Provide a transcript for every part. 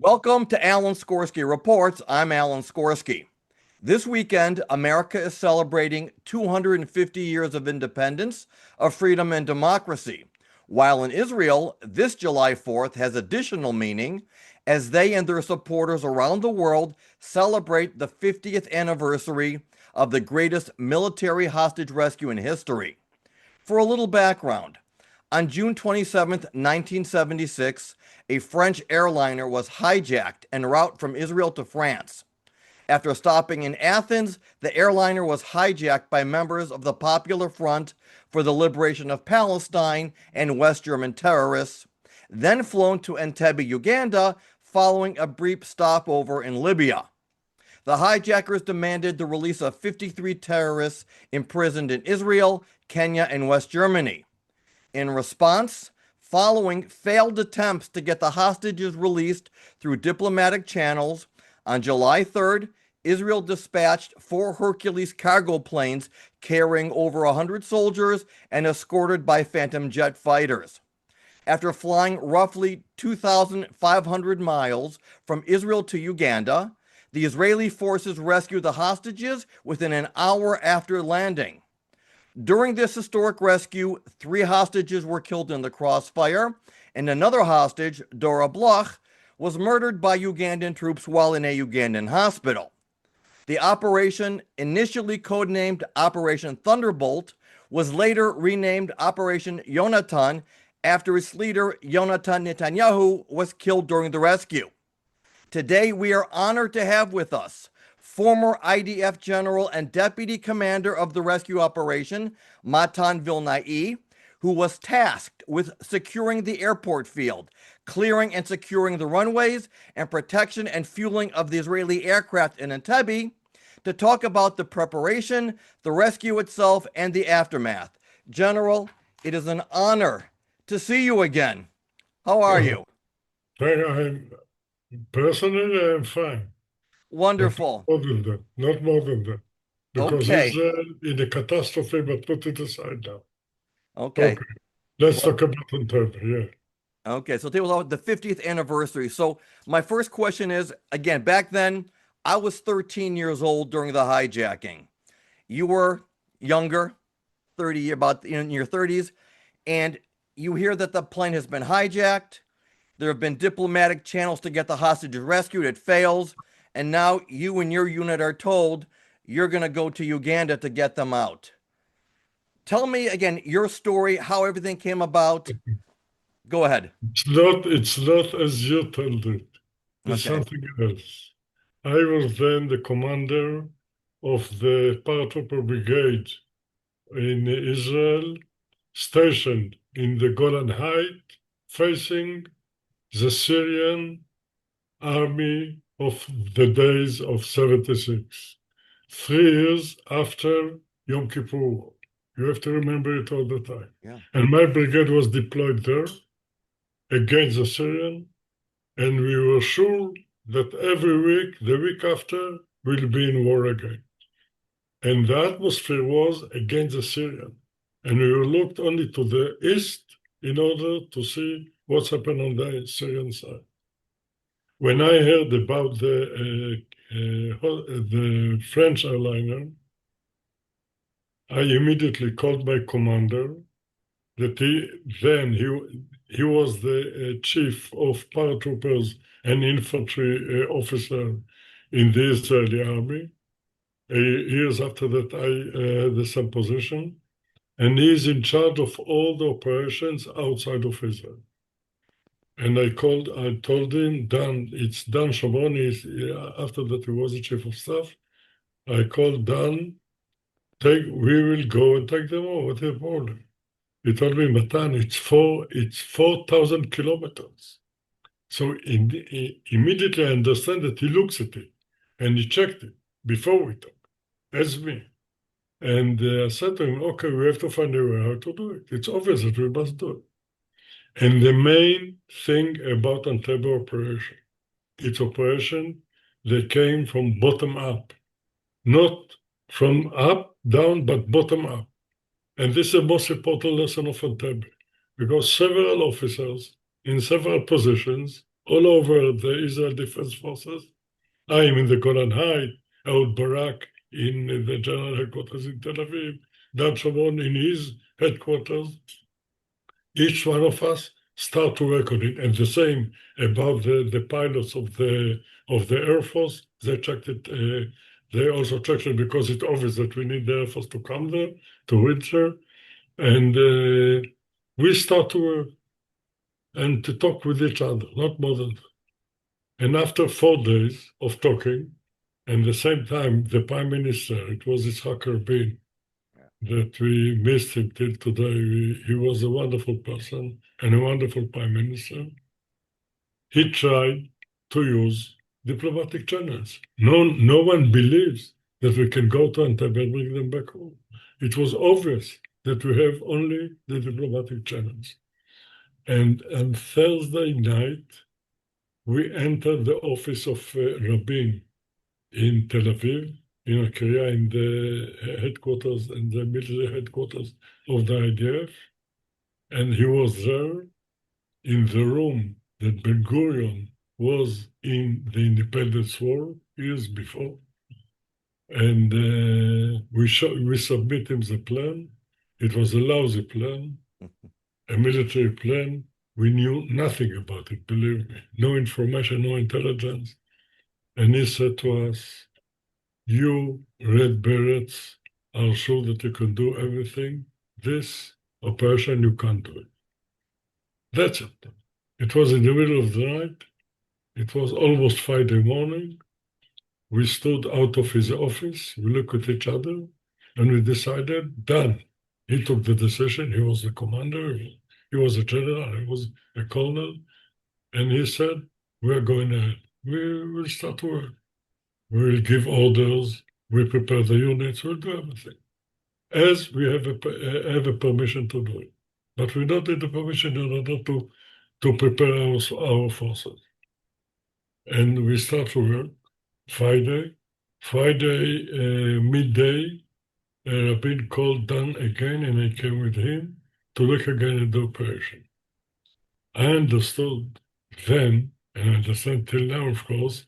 Welcome to Alan Skorski Reports. I'm Alan Skorski. This weekend, America is celebrating 250 years of independence, of freedom and democracy, while in Israel, this July 4th has additional meaning as they and their supporters around the world celebrate the 50th anniversary of the greatest military hostage rescue in history. For a little background, on June 27, 1976, a French airliner was hijacked en route from Israel to France. After stopping in Athens, the airliner was hijacked by members of the Popular Front for the Liberation of Palestine and West German terrorists, then flown to Entebbe, Uganda, following a brief stopover in Libya. The hijackers demanded the release of 53 terrorists imprisoned in Israel, Kenya, and West Germany. In response, following failed attempts to get the hostages released through diplomatic channels, on July 3rd, Israel dispatched 4 Hercules cargo planes carrying over 100 soldiers and escorted by Phantom jet fighters. After flying roughly 2,500 miles from Israel to Uganda, the Israeli forces rescued the hostages within an hour after landing. During this historic rescue, 3 hostages were killed in the crossfire, and another hostage, Dora Bloch, was murdered by Ugandan troops while in a Ugandan hospital. The operation, initially codenamed Operation Thunderbolt, was later renamed Operation Yonaton after its leader, Yonaton Netanyahu, was killed during the rescue. Today, we are honored to have with us former IDF General and Deputy Commander of the rescue operation, Matan Vilnai, who was tasked with securing the airport field, clearing and securing the runways, and protection and fueling of the Israeli aircraft in Entebbe, to talk about the preparation, the rescue itself, and the aftermath. General, it is an honor to see you again. How are you? Personally, I'm fine. Wonderful. Not more than that. Because Okay. Israel in a catastrophe, but put it aside now. Okay. Let's talk about Entebbe, yeah. Okay, so today was the 50th anniversary. So my first question is, again, back then, I was 13 years old during the hijacking. You were younger, 30, about in your 30s, and you hear that the plane has been hijacked. There have been diplomatic channels to get the hostages rescued. It fails. And now you and your unit are told you're going to go to Uganda to get them out. Tell me again your story, how everything came about. Go ahead. It's not as you told it. It's Okay. something else. I was then the commander of the paratrooper brigade in Israel, stationed in the Golan Heights, facing the Syrian army of the days of 76, 3 years after Yom Kippur. You have to remember it all the time. Yeah. And my brigade was deployed there against the Syrian, and we were sure that every week, the week after, we'll be in war again. And the atmosphere was against the Syrian. And we looked only to the east in order to see what's happened on the Syrian side. When I heard about the French airliner, I immediately called my commander. That he was the chief of paratroopers and infantry officer in the Israeli army. Years after that, I had the same position, and he is in charge of all the operations outside of Israel. And I told him, it's Dan Shamron. After that, he was the chief of staff. I called Dan, we will go and take them over. What's the problem? He told me, Matan, it's 4,000 kilometers. So immediately I understand that he looks at it and he checked it before we talk, as me. And I said to him, okay, we have to find a way how to do it. It's obvious that we must do it. And the main thing about Entebbe operation, it's operation that came from bottom up, not from up, down, but bottom up. And this is the most important lesson of Entebbe, because several officers in several positions all over the Israel Defense Forces. I am in the Golan Heights, Ehud Barak in the general headquarters in Tel Aviv, Dan Sharon in his headquarters. Each one of us start to work on it. And the same about the pilots of the Air Force. They checked it. They also checked it because it's obvious that we need the Air Force to come there, to reach there. And we start to work and to talk with each other, not more than that. And after 4 days of talking, and the same time, the Prime Minister, it was Yitzhak Rabin, that we missed him till today. He was a wonderful person and a wonderful Prime Minister. He tried to use diplomatic channels. No one believes that we can go to Entebbe and bring them back home. It was obvious that we have only the diplomatic channels. And on Thursday night, we entered the office of Rabin in Tel Aviv, in Korea, in the headquarters, in the military headquarters of the IDF. And he was there in the room that Ben Gurion was in the Independence War years before. And we submit him the plan. It was a lousy plan, a military plan. We knew nothing about it, believe me. No information, no intelligence. And he said to us, you Red Berets are sure that you can do everything. This operation, you can't do it. That's it. It was in the middle of the night. It was almost Friday morning. We stood out of his office. We looked at each other and we decided, done. He took the decision. He was the commander. He was a general. I was a colonel. And he said, we're going ahead. We will start work. We will give orders. We prepare the units. We'll do everything. As we have a permission to do it. But we don't need the permission in order to prepare our forces. And we start to work Friday. Midday, Rabin called Dan again, and I came with him to look again at the operation. I understood then, and I understand till now, of course,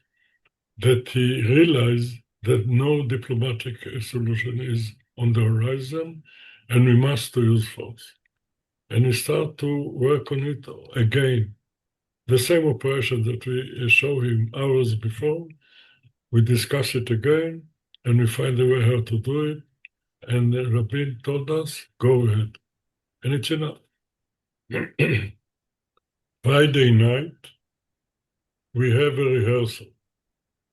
that he realized that no diplomatic solution is on the horizon, and we must use force. And we start to work on it again. The same operation that we show him hours before, we discuss it again, and we find a way how to do it. And Rabin told us, go ahead. And it's enough. Friday night, we have a rehearsal,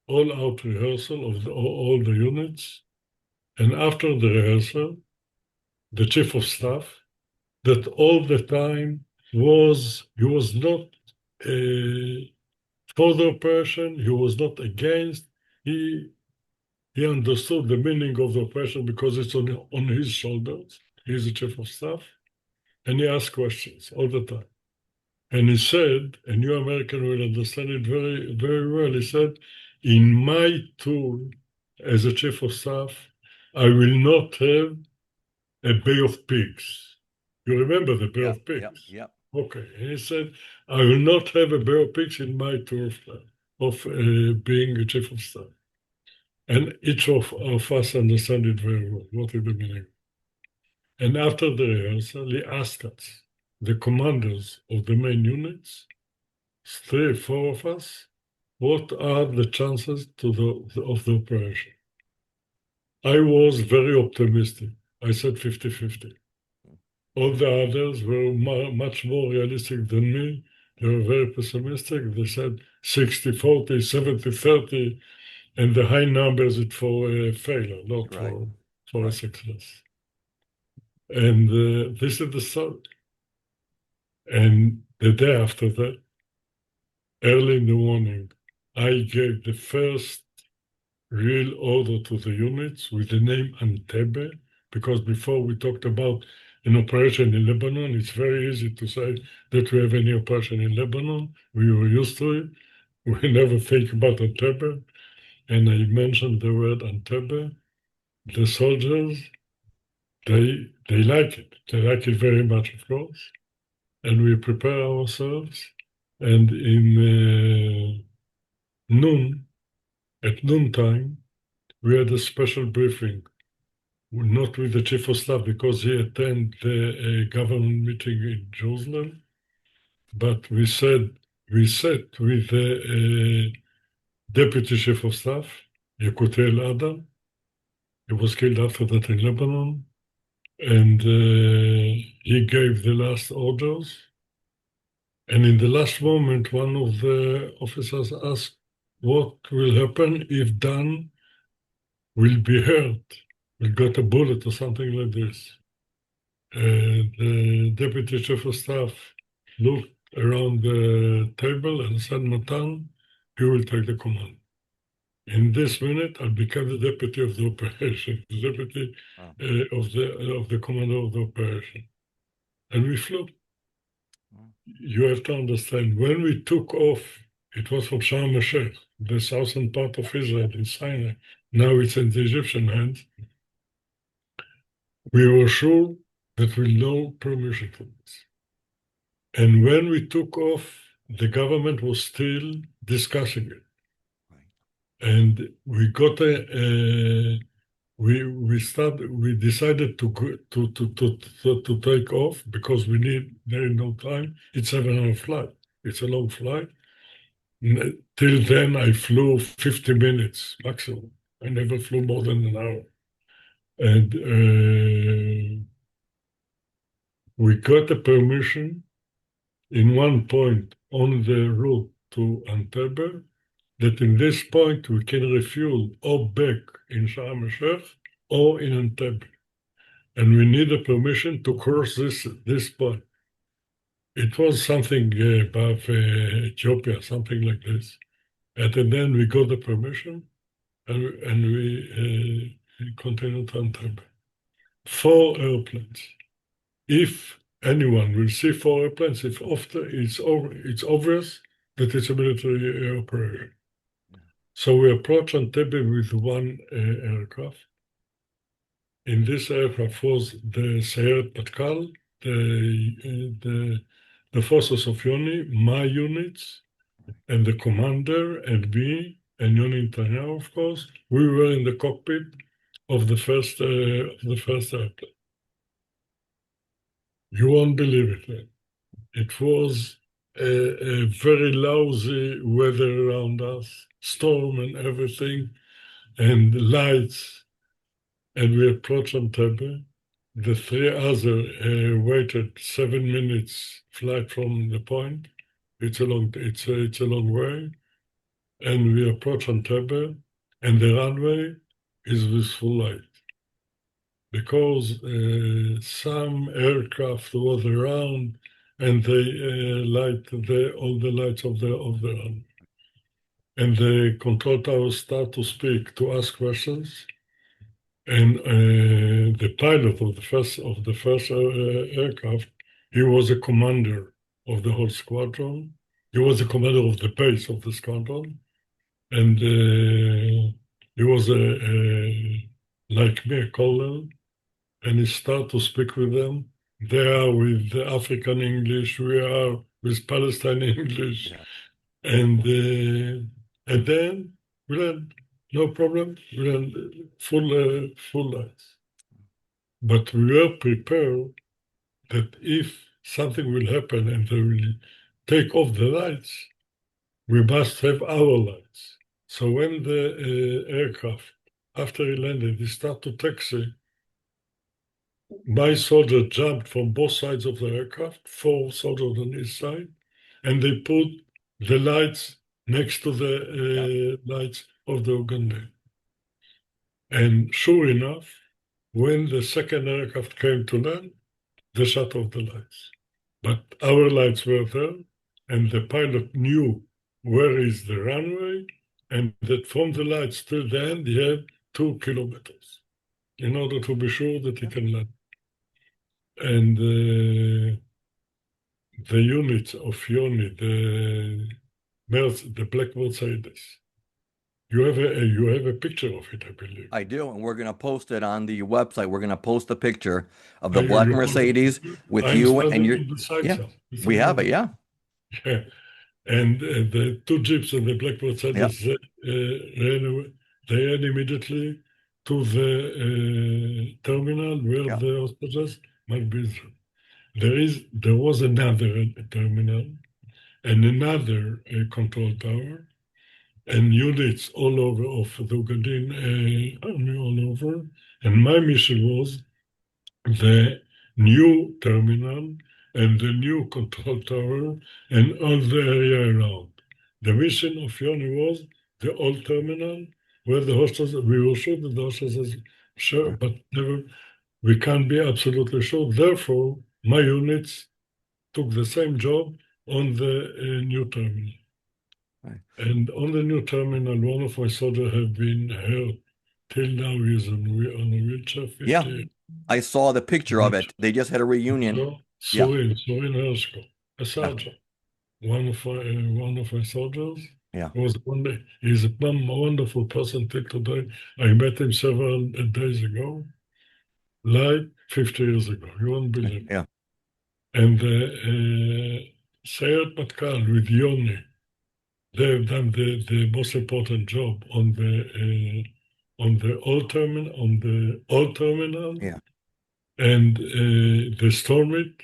all-out rehearsal of all the units. And after the rehearsal, the chief of staff, that all the time he was not for the operation, he was not against. He understood the meaning of the operation because it's on his shoulders. He's the chief of staff. And he asked questions all the time. And he said, and you American will understand it very, very well. He said, in my tour as a chief of staff, I will not have a Bay of Pigs. You remember the Bay of Pigs? Yep. Okay. And he said, I will not have a Bay of Pigs in my tour of being a chief of staff. And each of us understand it very well, what is the meaning. And after the rehearsal, he asked us, the commanders of the main units, 3 or 4 of us, what are the chances of the operation? I was very optimistic. I said 50-50. All the others were much more realistic than me. They were very pessimistic. They said 60-40, 70-30, and the high numbers is for a failure, not for a success. And this is the start. And the day after that, early in the morning, I gave the first real order to the units with the name Entebbe, because before we talked about an operation in Lebanon. It's very easy to say that we have any operation in Lebanon. We were used to it. We never think about Entebbe. And I mentioned the word Entebbe. The soldiers, they like it. They like it very much, of course. And we prepare ourselves. And in noon, at noontime, we had a special briefing, not with the chief of staff because he attended the government meeting in Jerusalem, but we sat with the deputy chief of staff, Yekutel Adam. He was killed after that in Lebanon, and he gave the last orders. And in the last moment, one of the officers asked, "What will happen if Dan will be hurt, will get a bullet or something like this?" The deputy chief of staff looked around the table and said, "Matan, you will take the command." In this minute, I became the deputy of the operation, the deputy Wow. of the commander of the operation, and we flew. Wow. You have to understand, when we took off, it was from Sharm el-Sheikh, the southern part of Israel in Sinai. Now it's in the Egyptian hands. We were sure that we no permission for this. And when we took off, the government was still discussing it. Right. And we got we decided to take off because there is no time. It's 7 hour flight. It's a long flight. Till then, I flew 50 minutes maximum. I never flew more than an hour. And we got a permission in one point on the route to Entebbe that in this point we can refuel or back in Sharm el-Sheikh or in Entebbe. And we need a permission to cross this point. It was something above Ethiopia, something like this. And then we got the permission and we continued to Entebbe. 4 airplanes. If anyone will see 4 airplanes, it's obvious that it's a military operation. Yeah. So we approached Entebbe with one aircraft. In this aircraft was the Sayeret Matkal, the forces of Yoni, my units, and the commander, and me, and Yoni Netanyahu, of course. We were in the cockpit of the first airplane. You won't believe it, man. It was a very lousy weather around us, storm and everything, and lights. And we approached Entebbe. The 3 other waited 7 minutes flight from the point. It's a long way. And we approached Entebbe, and the runway is with full light. Because some aircraft was around and they light all the lights of the runway. And the control tower start to speak, to ask questions. And the pilot of the first aircraft, he was a commander of the whole squadron. He was the commander of the base of the squadron, and he was like me, a colonel. And he started to speak with them. They are with the African English. We are with Palestine English, Yeah. and then we learned no problem. We learned full lights. But we were prepared that if something will happen and they will take off the lights, we must have our lights. So when the aircraft, after he landed, he started to taxi, my soldier jumped from both sides of the aircraft, 4 soldiers on each side, and they put the lights next to the lights of the Uganda. And sure enough, when the second aircraft came to land, they shut off the lights. But our lights were there, and the pilot knew where is the runway, and that from the lights till the end, he had 2 kilometers in order to be sure that he can land. And the units of Yoni, the Black Mercedes, you have a picture of it, I believe. I do, and we're going to post it on the website. We're going to post a picture of the You- Black you- Mercedes with I'm you and standing your. on the side, Yeah, sir. we have it. Yeah. Yeah. And the two jeeps and the black Yeah. Mercedes they ran immediately to the terminal where Yeah. the hostages might be. There was another terminal and another control tower and units all over of the Ugandan army all over. And my mission was the new terminal and the new control tower and all the area around. The mission of Yoni was the old terminal where the hostages, we were sure that the hostages, sure, Right. but never, we can't be absolutely sure. Therefore, my units took the same job on the new terminal. Right. And on the new terminal, one of my soldiers have been hurt. Till now, he's on a wheelchair, Yeah. 50. I saw the picture of it. They just had a reunion. So, Yeah. Sorin Hershko, a Yeah. sergeant, one of my soldiers, Yeah. was he's a wonderful person till today. I met him several days ago, like 50 years ago. You won't believe it. Yeah. And Sayeret Matkal with Yoni, they've done the most important job on the old terminal, Yeah. and they stormed it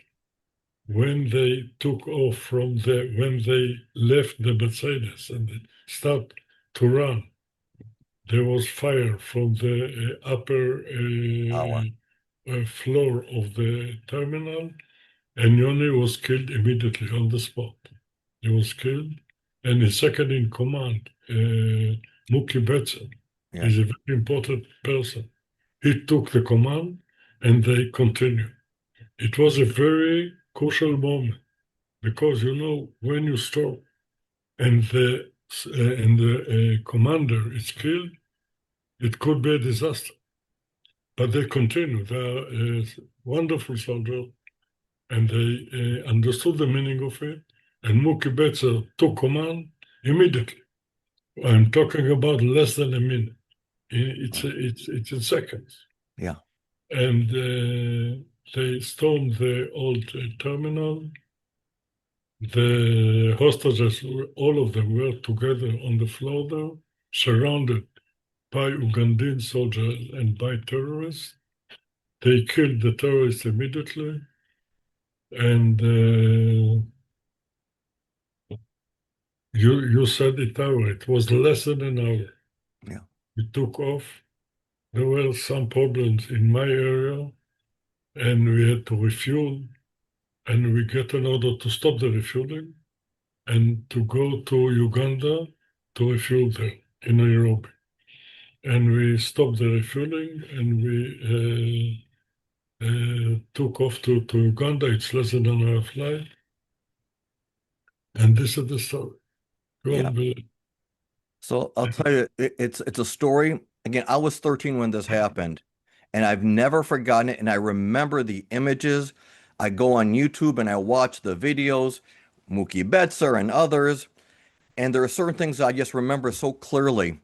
when they took off when they left the Mercedes and they start to run. There was fire from the upper Hour. floor of the terminal, and Yoni was killed immediately on the spot. He was killed, and his second in command, Muki Yeah. is a very important person. He took the command, and they continued. It was a very crucial moment because when you stop and the commander is killed, it could be a disaster. But they continue. They are wonderful soldiers, and they understood the meaning of it. And Muki Betzer took command immediately. I'm talking about less than a minute. It's Right. it's in seconds. Yeah. And they stormed the old terminal. The hostages, all of them, were together on the floor there, surrounded by Ugandan soldiers and by terrorists. They killed the terrorists immediately, and you said it hour. It was less than an hour. Yeah. We took off. There were some problems in my area, and we had to refuel, and we get an order to stop the refueling and to go to Uganda to refuel there in Nairobi. And we stopped the refueling and we took off to Uganda. It's less than an hour flight. And this is the story. You Yeah. won't believe. So I'll tell you, it's a story. Again, I was 13 when this happened, and I've never forgotten it. And I remember the images. I go on YouTube and I watch the videos, Mookie Betzer and others, and there are certain things I just remember so clearly.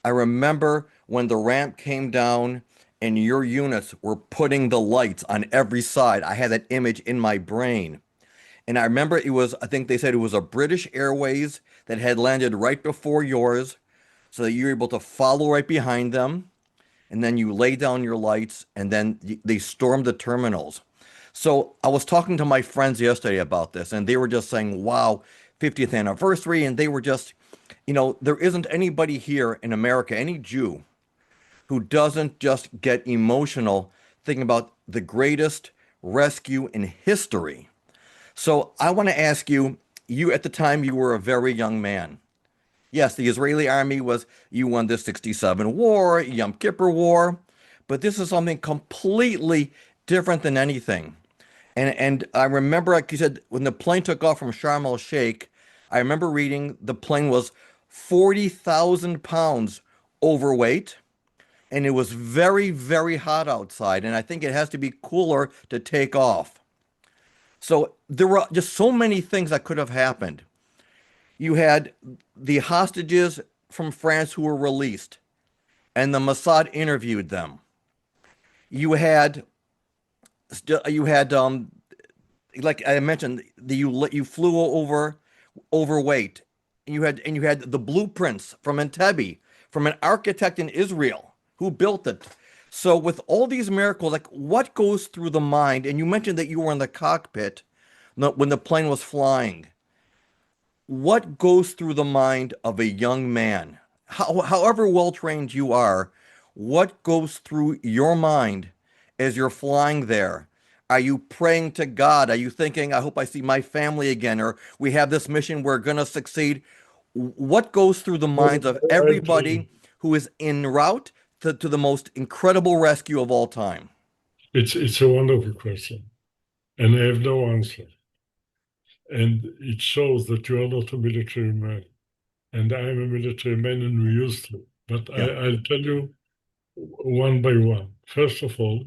I remember when the ramp came down and your units were putting the lights on every side. I had that image in my brain. And I remember I think they said it was a British Airways that had landed right before yours, so that you were able to follow right behind them. And then you lay down your lights, and then they stormed the terminals. So I was talking to my friends yesterday about this, and they were just saying, wow, 50th anniversary. And they were just, there isn't anybody here in America, any Jew, who doesn't just get emotional thinking about the greatest rescue in history. So I want to ask you, at the time you were a very young man. Yes, the Israeli army you won the 67 war, Yom Kippur war, but this is something completely different than anything. And I remember, like you said, when the plane took off from Sharm el Sheikh, I remember reading the plane was 40,000 pounds overweight, and it was very, very hot outside. And I think it has to be cooler to take off. So there were just so many things that could have happened. You had the hostages from France who were released, and the Mossad interviewed them. You had, you had, like I mentioned, you flew over overweight, and you had the blueprints from Entebbe, from an architect in Israel who built it. So with all these miracles, like what goes through the mind? And you mentioned that you were in the cockpit when the plane was flying. What goes through the mind of a young man? However well trained you are, what goes through your mind as you're flying there? Are you praying to God? Are you thinking, I hope I see my family again? Or we have this mission, we're going to succeed? What goes through the minds of I'll tell you, everybody who is en route to the most incredible rescue of all time? it's a wonderful question, and I have no answer. And it shows that you are not a military man, and I am a military man, and we used to. But Yeah. I'll tell you one by one. First of all,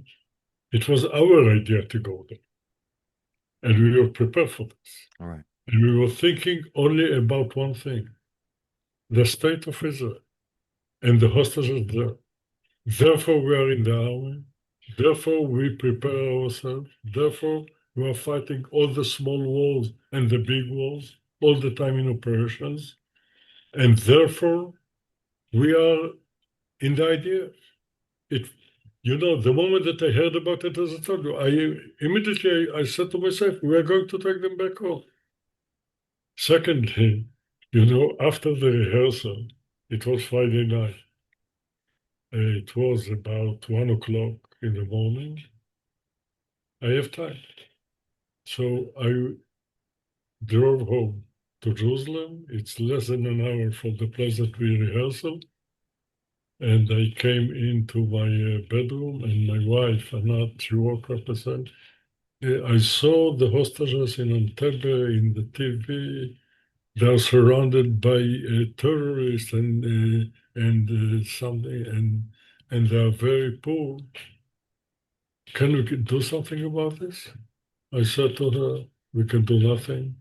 it was our idea to go there, and we were prepared for this. All right. And we were thinking only about one thing: the state of Israel and the hostages there. Therefore, we are in the army. Therefore, we prepare ourselves. Therefore, we are fighting all the small wars and the big wars all the time in operations. And therefore, we are in the idea. It, the moment that I heard about it, as I told you, I immediately I said to myself, we are going to take them back home. Secondly, after the rehearsal, it was Friday night. It was about 1 o'clock in the morning. I have time. So I drove home to Jerusalem. It's less than an hour from the place that we rehearsal. And I came into my bedroom, and my wife, Anat, she woke up and said, I saw the hostages in Entebbe in the TV. They are surrounded by terrorists and something, and they are very poor. Can we do something about this? I said to her, we can do nothing.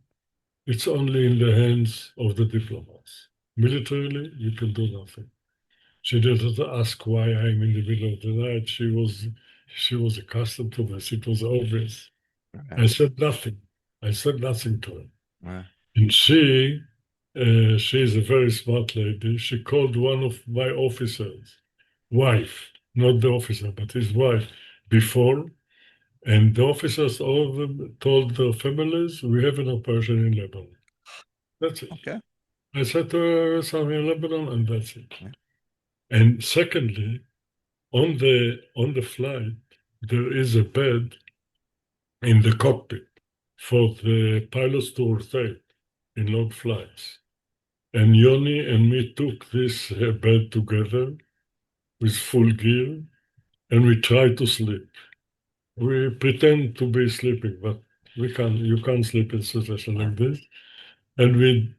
It's only in the hands of the diplomats. Militarily, you can do nothing. She didn't ask why I'm in the middle of the night. She was accustomed to this. It was obvious. Okay. I said nothing. I said nothing to her. All And she is a very smart lady. She called one of my officers, wife, not the officer, but his wife, before. And the officers, all of them, told their families, we have an operation in Lebanon. That's it. Okay. I said to her, I'm in Lebanon, and that's it. Yeah. And secondly, on the flight, there is a bed in the cockpit for the pilots to rotate in long flights. And Yoni and me took this bed together with full gear, and we tried to sleep. We pretend to be sleeping, but you can't sleep in a situation All like this. And we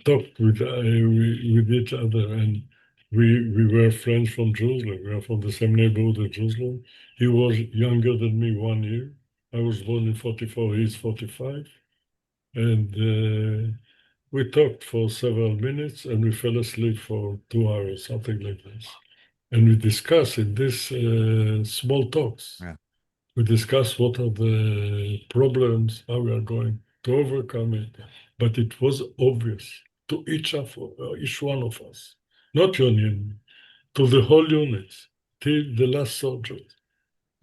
talked with each other, and we were friends from Jerusalem. We are from the same neighborhood of Jerusalem. He was younger than me 1 year. I was born in 44, he's 45. And we talked for several minutes, and we fell asleep for 2 hours, something like this. And we discussed in this small talks, Yeah. we discussed what are the problems, how we are going to overcome it. But it was obvious to each one of us, not union, to the whole unit, till the last soldier,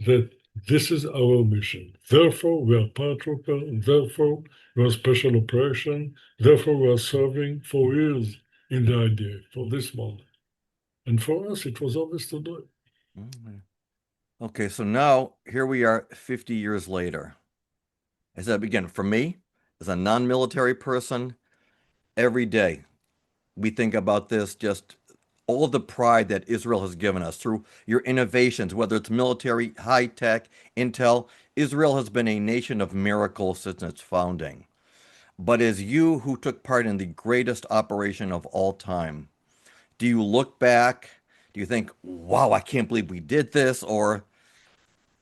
that this is our mission. Therefore, we are paratrooper. Therefore, we are special operation. Therefore, we are serving for years in the IDF for this moment. And for us, it was obvious to do it. Mhm. Okay, so now here we are 50 years later. As I begin, for me, as a non-military person, every day we think about this, just all of the pride that Israel has given us through your innovations, whether it's military, high tech, intel. Israel has been a nation of miracles since its founding. But as you who took part in the greatest operation of all time, do you look back? Do you think, wow, I can't believe we did this? Or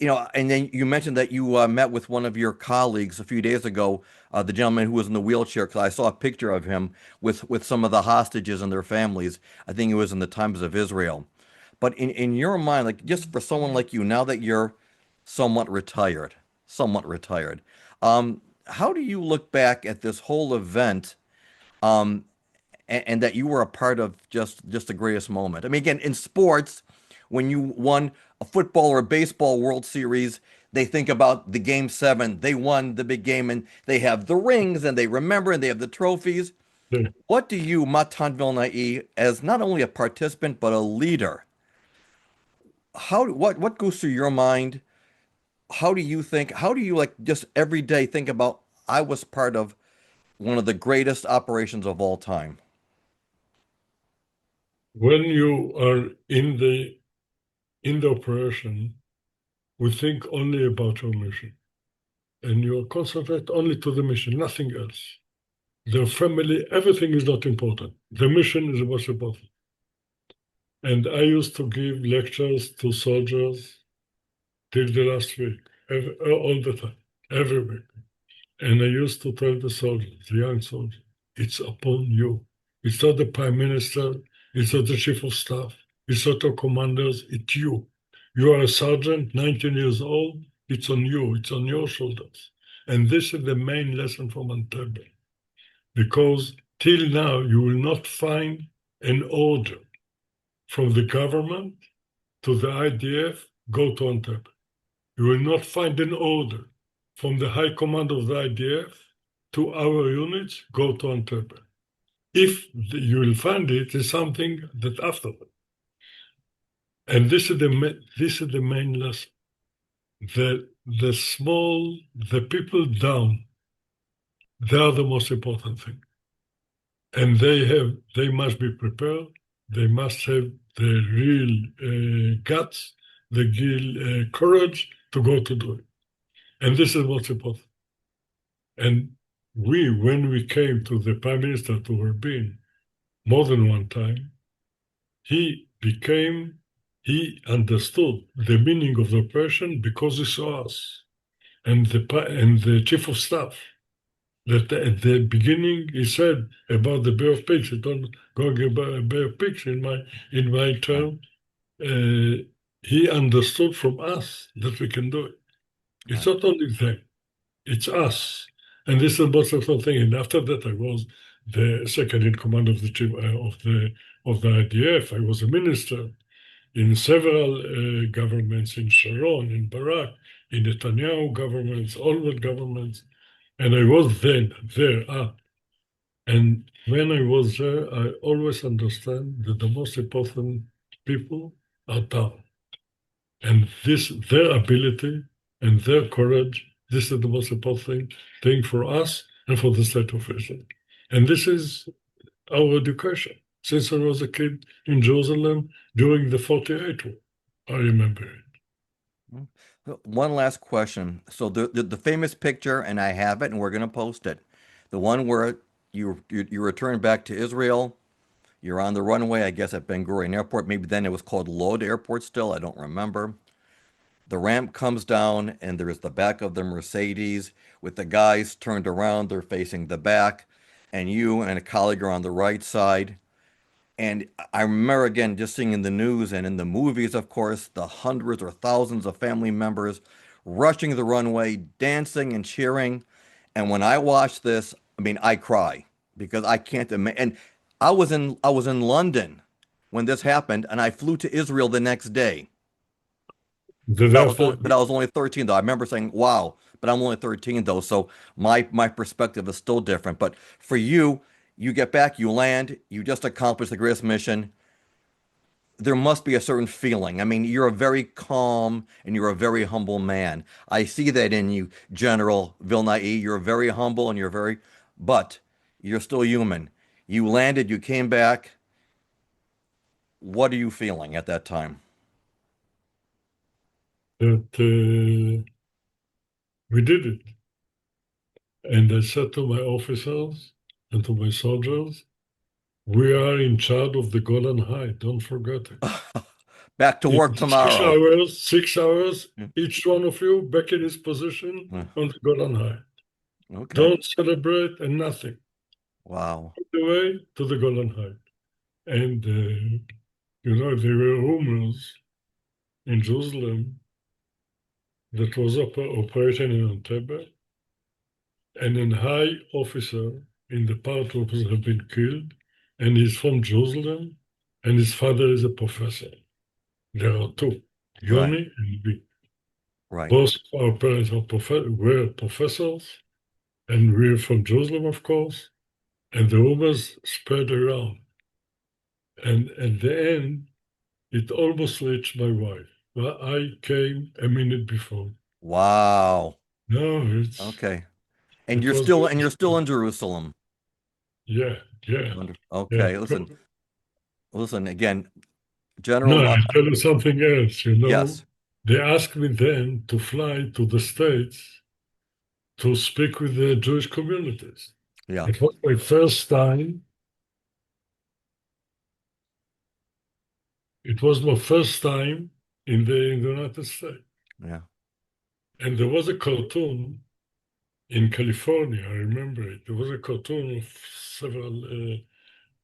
and then you mentioned that you met with one of your colleagues a few days ago, the gentleman who was in the wheelchair, because I saw a picture of him with some of the hostages and their families. I think it was in the Times of Israel. But in your mind, like just for someone like you, now that you're somewhat retired, how do you look back at this whole event um, and that you were a part of just the greatest moment. I mean, again, in sports, when you won a football or a baseball World Series, they think about the game seven. They won the big game, and they have the rings, and they remember, and they have the trophies. Yeah. What do you, Matan Vilnai, as not only a participant but a leader, what goes through your mind? How do you think? How do you like just every day think about I was part of one of the greatest operations of all time? When you are in the operation, we think only about your mission, and you concentrate only to the mission, nothing else. The family, everything is not important. The mission is the most important. And I used to give lectures to soldiers till the last week, all the time, every week. And I used to tell the soldiers, the young soldiers, it's upon you. It's not the prime minister, it's not the chief of staff, it's not the commanders, it's you. You are a sergeant, 19 years old, it's on you, it's on your shoulders. And this is the main lesson from Entebbe, because till now you will not find an order from the government to the IDF, go to Entebbe. You will not find an order from the high command of the IDF to our units, go to Entebbe. If you will find it, is something that after that. And this is the main lesson. The people down, they are the most important thing. And they must be prepared. They must have the real guts, the real courage to go to do it. And this is what's important. And when we came to the Prime Minister to Rabin more than one time, he understood the meaning of the operation because he saw us. And the Chief of Staff, that at the beginning he said about the Bay of Pigs, I don't go about Bay of Pigs in my Right, term, he understood from us that we can do it. It's right. not only them. It's us. And this is the most important thing. And after that, I was the second in command of the chief of the IDF. I was a minister in several governments, in Sharon, in Barak, in Netanyahu governments, all the governments. And I was then there. And when I was there, I always understand that the most important people are down. And their ability and their courage, this is the most important thing for us and for the state official. And this is our education. Since I was a kid in Jerusalem during the 48 war, I remember it. One last question. So the famous picture, and I have it, and we're going to post it. The one where you return back to Israel. You're on the runway, I guess, at Ben Gurion Airport. Maybe then it was called Lod Airport still. I don't remember. The ramp comes down, and there's the back of the Mercedes with the guys turned around. They're facing the back, and you and a colleague are on the right side. And I remember again just seeing in the news and in the movies, of course, the hundreds or thousands of family members rushing the runway, dancing and cheering. And when I watch this, I mean, I cry because I can't imagine. And I was in London when this happened, and I flew to Israel the next day. The But I day was after, only, but I was only 13 though. I remember saying, "Wow," but I'm only 13 though, so my perspective is still different. But for you, you get back, you land, you just accomplished the greatest mission. There must be a certain feeling. I mean, you're a very calm and you're a very humble man. I see that in you, General Vilnai. You're very humble and but you're still human. You landed, you came back. What are you feeling at that time? that we did it. And I said to my officers and to my soldiers, we are in charge of the Golan Heights. Don't forget it. Back to In work six tomorrow. hours, 6 hours, each one of you back in his position on the Golan Heights. Okay. Don't celebrate and nothing. Wow. The way to the Golan Heights. And, there were rumors in Jerusalem that was operating in Entebbe, and a high officer in the paratroopers have been killed, and he's from Jerusalem, and his father is a professor. There are two, Right. Yoni and B. Right. Both our parents were professors, and we're from Jerusalem, of course, and the rumors spread around. And at the end, it almost reached my wife. Well, I came a minute before. Wow. No, Okay. And it you're was still devastating. in Jerusalem. Yeah, yeah, Wonderful. yeah. Okay. Listen again, No, General. I tell you something else. Yes. They asked me then to fly to the States to speak with the Jewish communities. Yeah. It was my first time. It was my first time in the United States. Yeah. And there was a cartoon in California, I remember it. There was a cartoon of several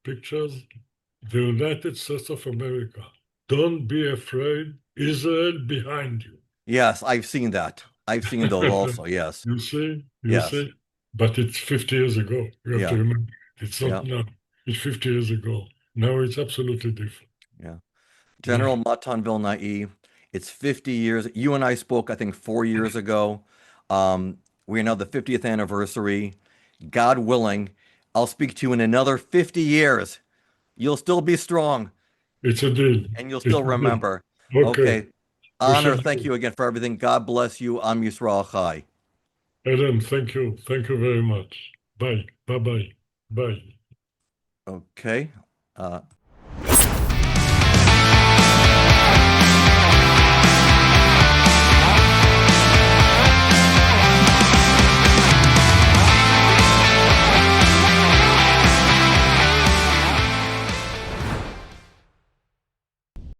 pictures. The United States of America. Don't be afraid. Israel behind you. Yes, I've seen that. I've seen those also. Yes. You see, you Yes. see. But it's 50 years ago. You have to Yeah. remember. It's Yeah. not now. It's 50 years ago. Now it's absolutely different. Yeah. Yeah. General Matan Vilnai, it's 50 years. You and I spoke, I think, 4 years ago. We're now the 50th anniversary. God willing, I'll speak to you in another 50 years. You'll still be strong It's a deal. and you'll It's still a deal. remember. Okay. Okay. We Honor. should Thank do. you again for everything. God bless you. Am Yisrael Chai. Ellen, thank you. Thank you very much. Bye. Bye-bye. Bye. Okay.